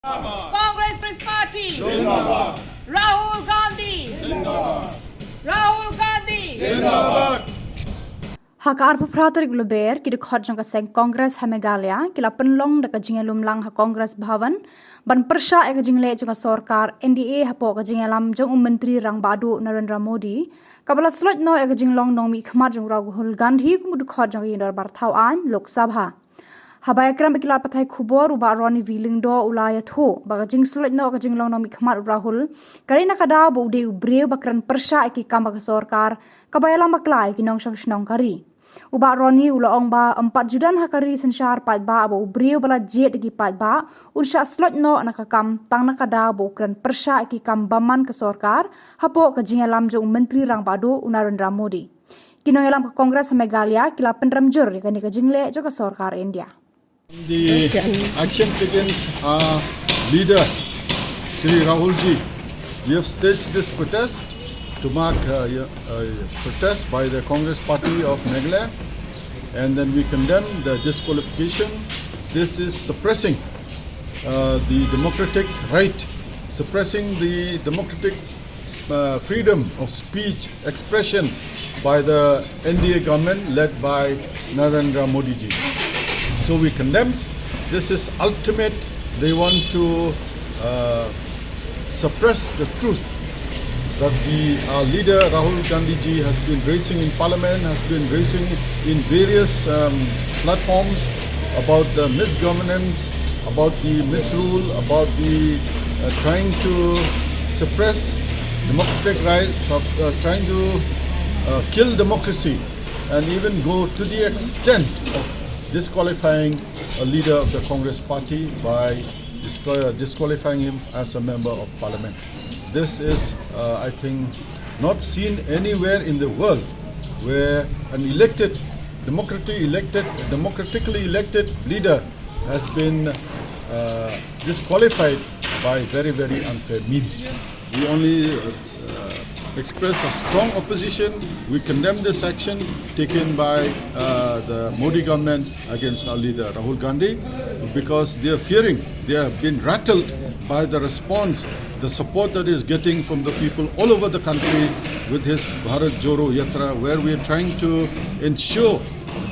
Congress Press Party. Rahul Gandhi. Rahul Gandhi. Hakar Pufrater Glober, Kid Hodgson Sang Congress Meghalaya, Kila Penlong, the Jingleh Lang Ha Congress Bhavan, Ban Pyrshah Ek Jingleh Junga Sorkar, NDA Hapok Jinglam Jong Menteri Rang Badu Narendra Modi, Kabala Slot No Ek Jinglong Nomi Khmajung Rahul Gandhi, Kumud Hodgson Yindar Barthau An, Lok Sabha. Habayakram Bikila Patai Kubor, Uba Roni Viling Do, Ulayat Ho, Bagajing Slot No Ek Jinglong Nomi Khmat Rahul, Karina Kada, Bode Ubreu Bakran Pyrshah Eki Kambak Sorkar, Kabayala Maklai, Kinong Shong Kari. Uba Roni ulaong ba 4 judan hakari sensyar pat ba abo brio bala jet gi pat ba unsha slot no nakakam tang nakada bo kran Pyrshah ki kam baman ke Sorkar hapo ke jingalam jong menteri rang badu Narendra Modi kinong elam ke Kongres Meghalaya kila penramjur kan ke Jingleh jo ke Sorkar India. The action begins our leader Shri Rahul ji. We have staged this protest to mark a protest by the Congress Party of Meghalaya, and then we condemn the disqualification. This is suppressing the democratic right, suppressing the democratic freedom of speech, expression by the NDA government led by Narendra Modi ji. So we condemn. This is ultimate. They want to suppress the truth that our leader Rahul Gandhi ji has been raising in Parliament, has been raising in various platforms about the misgovernance, about the misrule, about the trying to suppress democratic rights, trying to kill democracy, and even go to the extent of disqualifying a leader of the Congress Party by disqualifying him as a member of Parliament. This is, I think, not seen anywhere in the world where an democratically elected leader has been disqualified by very, very unfair means. We only express a strong opposition. We condemn this action taken by the Modi government against our leader Rahul Gandhi, because they are fearing, they have been rattled by the response, the support that is getting from the people all over the country with his Bharat Joro Yatra, where we are trying to ensure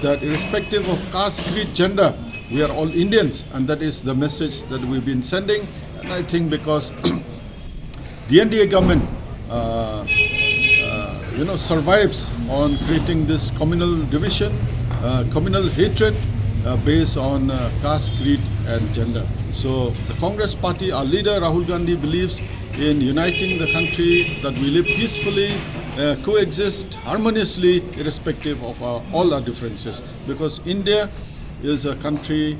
that irrespective of caste, creed, gender, we are all Indians, and that is the message that we've been sending. And I think because the NDA government survives on creating this communal division, communal hatred based on caste, creed and gender. So the Congress Party, our leader Rahul Gandhi, believes in uniting the country, that we live peacefully, coexist harmoniously irrespective of all our differences, because India is a country,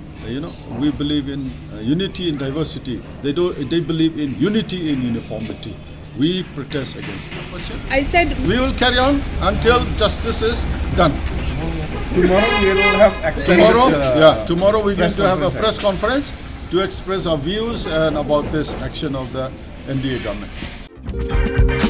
we believe in unity in diversity. They believe in unity in uniformity. We protest against that. I said we will carry on until justice is done. Tomorrow we will have extended. Tomorrow we're going to have a press conference to express our views and about this action of the NDA government.